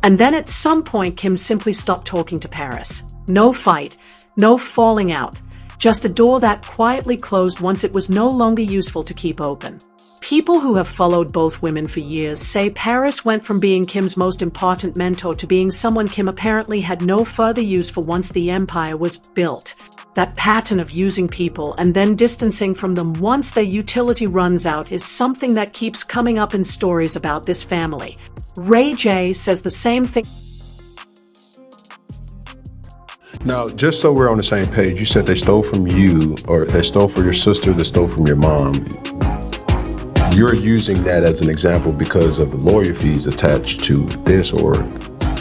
And then at some point, Kim simply stopped talking to Paris. No fight, no falling out, just a door that quietly closed once it was no longer useful to keep open. People who have followed both women for years say Paris went from being Kim's most important mentor to being someone Kim apparently had no further use for once the empire was built. That pattern of using people and then distancing from them once their utility runs out is something that keeps coming up in stories about this family. Ray J says the same thing. Now, just so we're on the same page, you said they stole from you, or they stole from your sister, they stole from your mom. You're using that as an example because of the lawyer fees attached to this, or?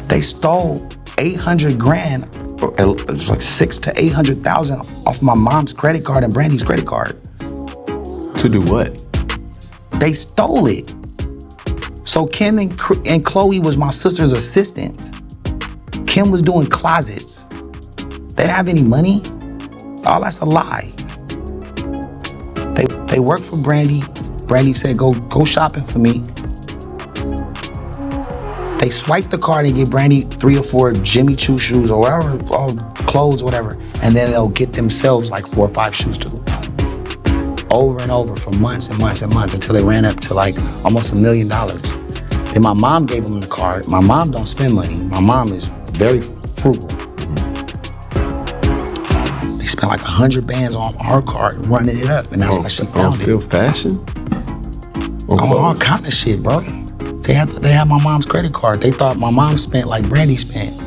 They stole 800 grand, or it was like 600,000 to 800,000 off my mom's credit card and Brandy's credit card. To do what? They stole it. So Kim and Chloe was my sister's assistants. Kim was doing closets. They didn't have any money. All that's a lie. They worked for Brandy. Brandy said, go shopping for me. They swiped the card and get Brandy 3 or 4 Jimmy Choo shoes or whatever, or clothes, whatever. And then they'll get themselves like 4 or 5 shoes too. Over and over for months and months and months until they ran up to like almost $1 million. Then my mom gave them the card. My mom don't spend money. My mom is very frugal. They spent like 100 bands on her card running it up, and that's how she found it. Still fashion? On all kind of shit, bro. They had my mom's credit card. They thought my mom spent like Brandy spent.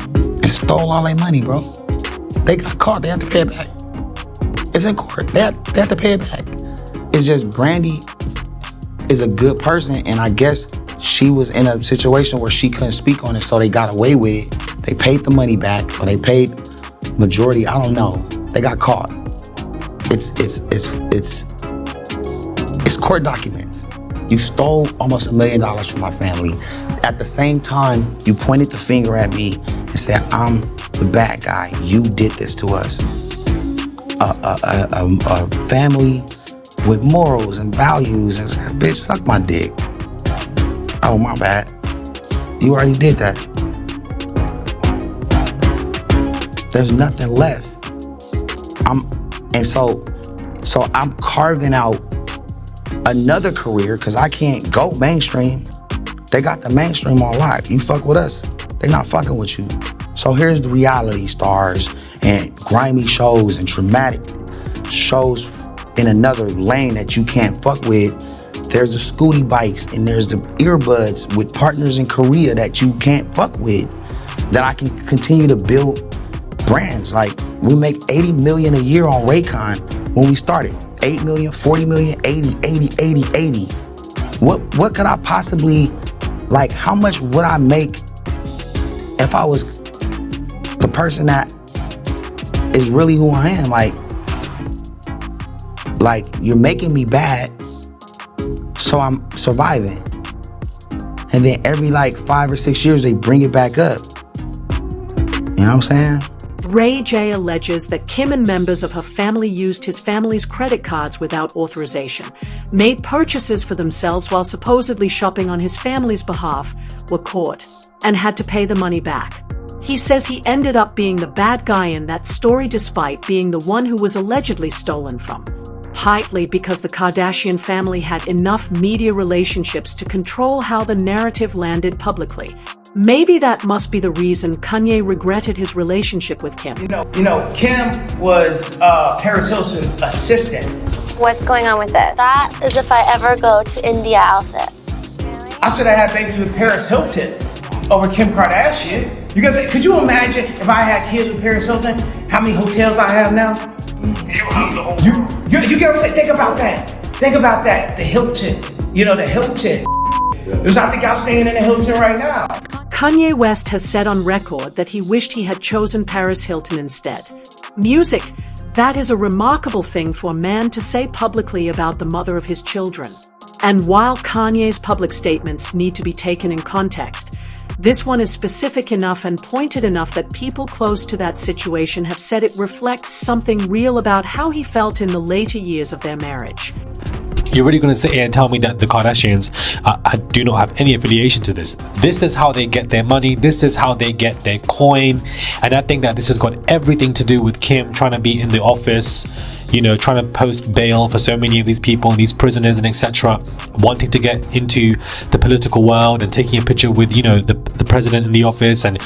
And stole all their money, bro. They got caught, they had to pay it back. It's in court, they had to pay it back. It's just Brandy is a good person, and I guess she was in a situation where she couldn't speak on it, so they got away with it. They paid the money back, or they paid majority, I don't know. They got caught. It's court documents. You stole almost $1 million from my family. At the same time, you pointed the finger at me and said, I'm the bad guy. You did this to us. A family with morals and values, and said, bitch, suck my dick. Oh, my bad. You already did that. There's nothing left. So I'm carving out another career because I can't go mainstream. They got the mainstream on lock. You fuck with us, they not fucking with you. So here's the reality stars and grimy shows and traumatic shows in another lane that you can't fuck with. There's the scooty bikes and there's the earbuds with partners in Korea that you can't fuck with, that I can continue to build brands. Like, we make 80 million a year on Raycon when we started. 8 million, 40 million, 80. What could I possibly, like, how much would I make if I was the person that is really who I am? Like you're making me bad, so I'm surviving. And then every like 5 or 6 years, they bring it back up. You know what I'm saying? Ray J alleges that Kim and members of her family used his family's credit cards without authorization, made purchases for themselves while supposedly shopping on his family's behalf, were caught, and had to pay the money back. He says he ended up being the bad guy in that story despite being the one who was allegedly stolen from. Partly because the Kardashian family had enough media relationships to control how the narrative landed publicly. Maybe that must be the reason Kanye regretted his relationship with Kim. You know, Kim was Paris Hilton's assistant. What's going on with this? That is if I ever go to India outfit. Really? I should have had babies with Paris Hilton over Kim Kardashian. You guys, could you imagine if I had kids with Paris Hilton, how many hotels I have now? You get what I'm saying? Think about that. The Hilton. You know, the Hilton. There's I think I'm staying in the Hilton right now. Kanye West has said on record that he wished he had chosen Paris Hilton instead. Music, that is a remarkable thing for a man to say publicly about the mother of his children. And while Kanye's public statements need to be taken in context, this one is specific enough and pointed enough that people close to that situation have said it reflects something real about how he felt in the later years of their marriage. You're really going to sit here and tell me that the Kardashians do not have any affiliation to this? This is how they get their money. This is how they get their coin. And I think that this has got everything to do with Kim trying to be in the office, you know, trying to post bail for so many of these people, these prisoners and etc., wanting to get into the political world and taking a picture with, you know, the president in the office, and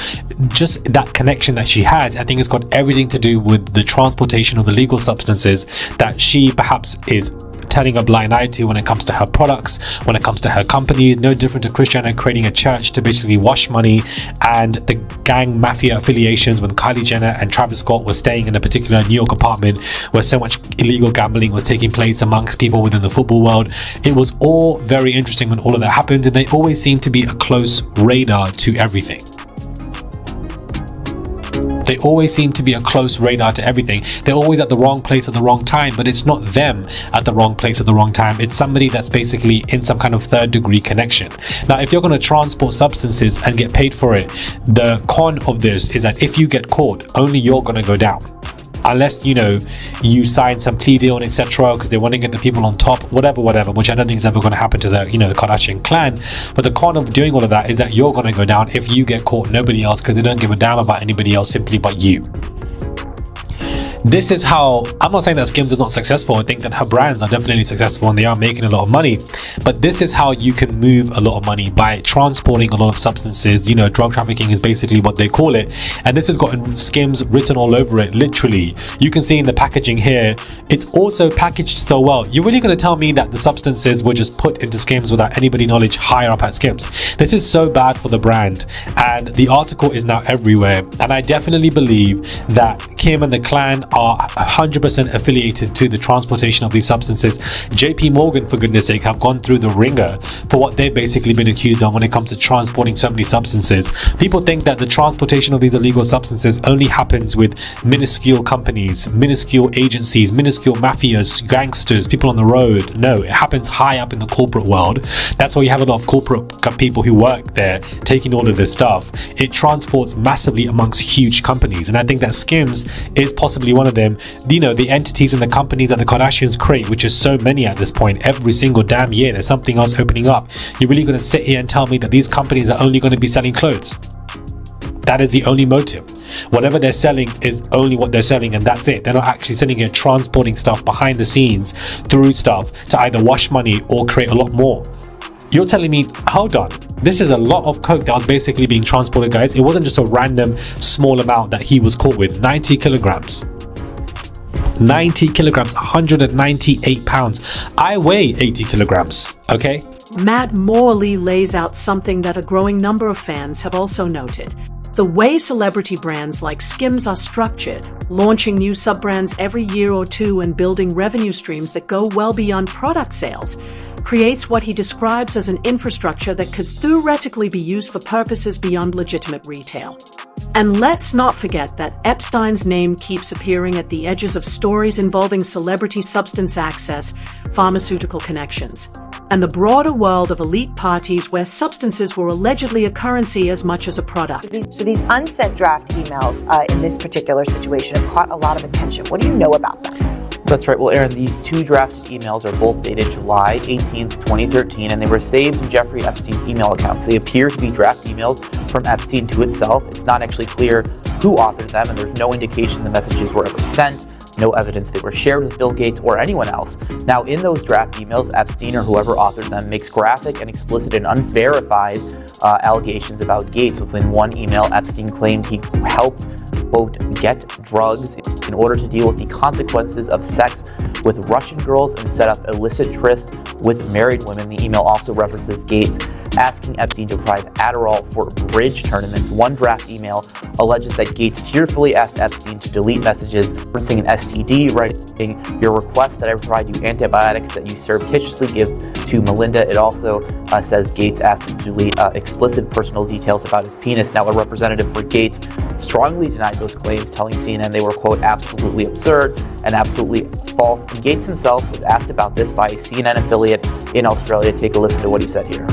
just that connection that she has. I think it's got everything to do with the transportation of illegal substances that she perhaps is turning a blind eye to when it comes to her products, when it comes to her companies. No different to Christiana creating a church to basically wash money, and the gang mafia affiliations when Kylie Jenner and Travis Scott were staying in a particular New York apartment where so much illegal gambling was taking place amongst people within the football world. It was all very interesting when all of that happened, and they always seem to be a close radar to everything. They always seem to be a close radar to everything. They're always at the wrong place at the wrong time, but it's not them at the wrong place at the wrong time. It's somebody that's basically in some kind of third degree connection. Now, if you're going to transport substances and get paid for it, the con of this is that if you get caught, only you're going to go down. Unless, you know, you sign some plea deal and etc., because they want to get the people on top, whatever, which I don't think is ever going to happen to the, you know, the Kardashian clan. But the con of doing all of that is that you're going to go down if you get caught, nobody else, because they don't give a damn about anybody else simply but you. This is how, I'm not saying that Skims is not successful. I think that her brands are definitely successful and they are making a lot of money, but this is how you can move a lot of money, by transporting a lot of substances. You know, drug trafficking is basically what they call it, and this has got Skims written all over it, literally. You can see in the packaging here, it's also packaged so well. You're really going to tell me that the substances were just put into Skims without anybody knowledge higher up at Skims? This is so bad for the brand, and the article is now everywhere, and I definitely believe that Kim and the clan are 100% affiliated to the transportation of these substances. JP Morgan, for goodness sake, have gone through the ringer for what they've basically been accused of when it comes to transporting so many substances. People think that the transportation of these illegal substances only happens with minuscule companies, minuscule agencies, minuscule mafias, gangsters, people on the road. No, it happens high up in the corporate world. That's why you have a lot of corporate people who work there taking all of this stuff. It transports massively amongst huge companies, and I think that Skims is possibly one of them. You know, the entities and the companies that the Kardashians create, which is so many at this point, every single damn year there's something else opening up. You're really going to sit here and tell me that these companies are only going to be selling clothes? That is the only motive. Whatever they're selling is only what they're selling, and that's it. They're not actually sitting here transporting stuff behind the scenes through stuff to either wash money or create a lot more. You're telling me, hold on, this is a lot of coke that was basically being transported, guys. It wasn't just a random small amount that he was caught with. 90 kilograms. 90 kilograms, 198 pounds. I weigh 80 kilograms, okay? Matt Morley lays out something that a growing number of fans have also noted. The way celebrity brands like Skims are structured, launching new sub-brands every year or two and building revenue streams that go well beyond product sales, creates what he describes as an infrastructure that could theoretically be used for purposes beyond legitimate retail. And let's not forget that Epstein's name keeps appearing at the edges of stories involving celebrity substance access, pharmaceutical connections, and the broader world of elite parties where substances were allegedly a currency as much as a product. So these unsent draft emails in this particular situation have caught a lot of attention. What do you know about them? That's right. Well, Aaron, these two drafted emails are both dated July 18th, 2013, and they were saved in Jeffrey Epstein's email accounts. They appear to be draft emails from Epstein to itself. It's not actually clear who authored them, and there's no indication the messages were ever sent. No evidence they were shared with Bill Gates or anyone else. Now, in those draft emails, Epstein or whoever authored them makes graphic and explicit and unverified allegations about Gates. Within one email, Epstein claimed he helped, quote, get drugs in order to deal with the consequences of sex with Russian girls and set up illicit trysts with married women. The email also references Gates asking Epstein to provide Adderall for bridge tournaments. One draft email alleges that Gates tearfully asked Epstein to delete messages referencing an STD, writing, "Your request that I provide you antibiotics that you surreptitiously give to Melinda." It also says Gates asked to delete explicit personal details about his penis. Now, a representative for Gates strongly denied those claims, telling CNN they were, quote, absolutely absurd and absolutely false. And Gates himself was asked about this by a CNN affiliate in Australia. Take a listen to what he said here.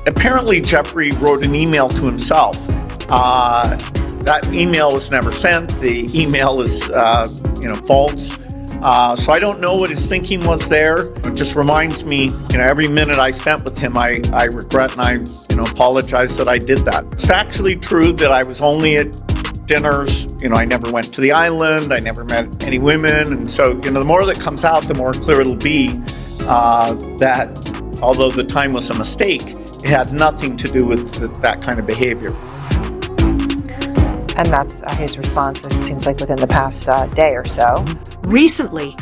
Apparently, Jeffrey wrote an email to himself. That email was never sent. The email is, false. So I don't know what his thinking was there. It just reminds me, every minute I spent with him, I regret and I, apologize that I did that. It's factually true that I was only at dinners. I never went to the island. I never met any women. And so, the more that comes out, the more clear it'll be that although the time was a mistake, it had nothing to do with that kind of behavior. And that's his response, it seems like, within the past day or so. Recently,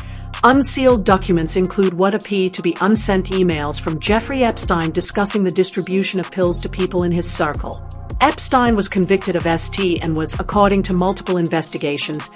unsealed documents include what appear to be unsent emails from Jeffrey Epstein discussing the distribution of pills to people in his circle. Epstein was convicted of ST and was, according to multiple investigations,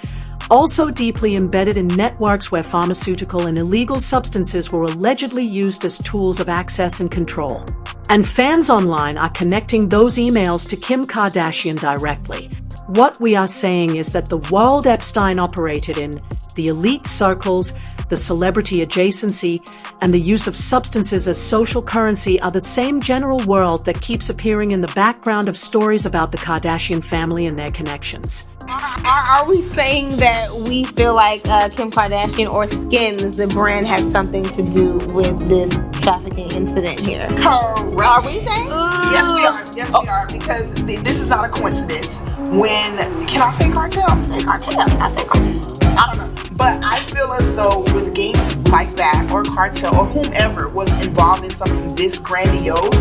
also deeply embedded in networks where pharmaceutical and illegal substances were allegedly used as tools of access and control. And fans online are connecting those emails to Kim Kardashian directly. What we are saying is that the world Epstein operated in, the elite circles, the celebrity adjacency, and the use of substances as social currency are the same general world that keeps appearing in the background of stories about the Kardashian family and their connections. Are we saying that we feel like Kim Kardashian or Skims, the brand, has something to do with this trafficking incident here? Correct. Are we saying? Yes, we are. Yes, we are. Because this is not a coincidence. Can I say cartel? I'm going to say cartel. Can I say cartel? I don't know. But I feel as though with gangs like that, or cartel, or whomever was involved in something this grandiose,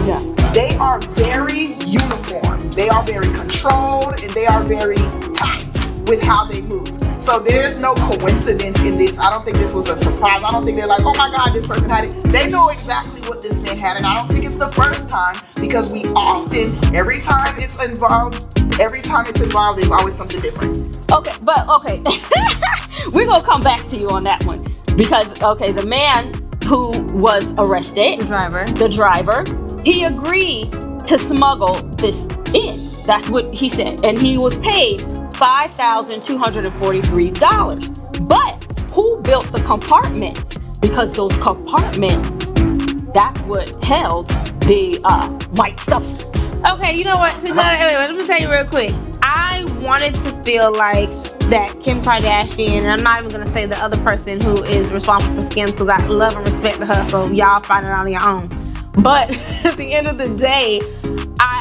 they are very uniform. They are very controlled, and they are very tight with how they move. So there's no coincidence in this. I don't think this was a surprise. I don't think they're like, oh my God, this person had it. They know exactly what this man had, and I don't think it's the first time, because we often, every time it's involved, there's always something different. Okay, we're gonna come back to you on that one, because the man who was arrested, the driver, he agreed to smuggle this in. That's what he said, and he was paid $5,243. But who built the compartments? Because those compartments, that's what held the white substance. Okay, you know what? Wait, let me tell you real quick. I wanted to feel like that Kim Kardashian, and I'm not even gonna say the other person who is responsible for Skims, because I love and respect her, so y'all find it on your own. But at the end of the day,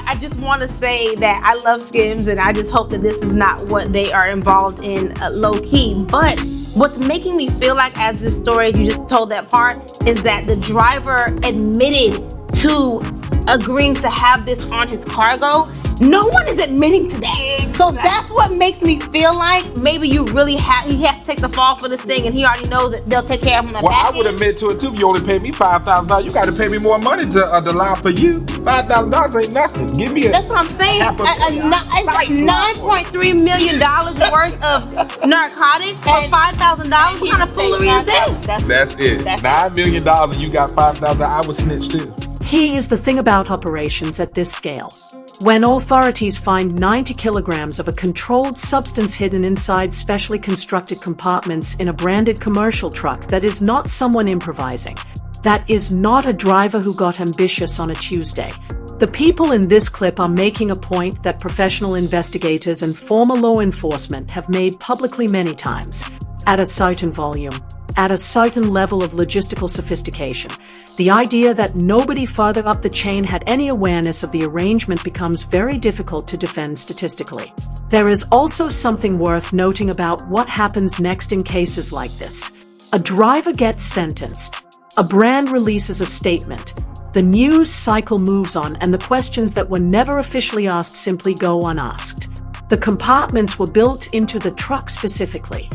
I just want to say that I love Skims, and I just hope that this is not what they are involved in low key. But what's making me feel like, as this story you just told that part, is that the driver admitted to agreeing to have this on his cargo. No one is admitting to that. Exactly. So that's what makes me feel like maybe you really he has to take the fall for this thing, and he already knows that they'll take care of him. I would admit to it too. If you only pay me $5,000, you got to pay me more money to lie for you. $5,000 ain't nothing. Give me That's what I'm saying. $9.3 million worth of narcotics for $5,000. What kind of foolery is this? That's it. $9 million and you got $5,000. I would snitch too. Here is the thing about operations at this scale. When authorities find 90 kilograms of a controlled substance hidden inside specially constructed compartments in a branded commercial truck, that is not someone improvising. That is not a driver who got ambitious on a Tuesday. The people in this clip are making a point that professional investigators and former law enforcement have made publicly many times. At a certain volume, at a certain level of logistical sophistication, the idea that nobody further up the chain had any awareness of the arrangement becomes very difficult to defend statistically. There is also something worth noting about what happens next in cases like this. A driver gets sentenced. A brand releases a statement. The news cycle moves on, and the questions that were never officially asked simply go unasked. The compartments were built into the truck specifically.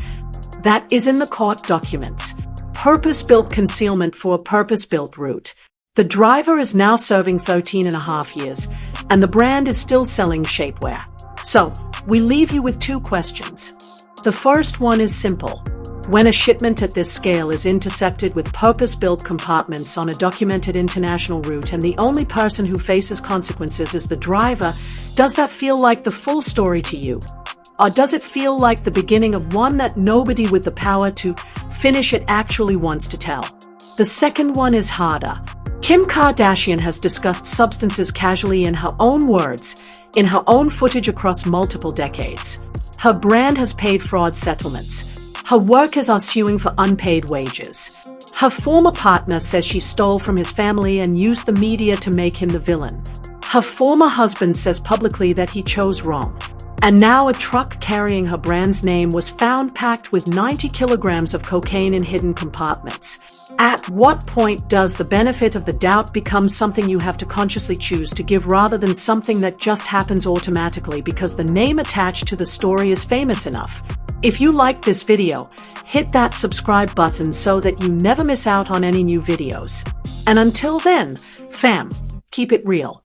That is in the court documents. Purpose-built concealment for a purpose-built route. The driver is now serving 13.5 years, and the brand is still selling shapewear. So, we leave you with two questions. The first one is simple. When a shipment at this scale is intersected with purpose-built compartments on a documented international route, and the only person who faces consequences is the driver, does that feel like the full story to you? Or does it feel like the beginning of one that nobody with the power to finish it actually wants to tell? The second one is harder. Kim Kardashian has discussed substances casually in her own words, in her own footage across multiple decades. Her brand has paid fraud settlements. Her workers are suing for unpaid wages. Her former partner says she stole from his family and used the media to make him the villain. Her former husband says publicly that he chose wrong. And now a truck carrying her brand's name was found packed with 90 kilograms of cocaine in hidden compartments. At what point does the benefit of the doubt become something you have to consciously choose to give rather than something that just happens automatically because the name attached to the story is famous enough? If you liked this video, hit that subscribe button so that you never miss out on any new videos. And until then, fam, keep it real.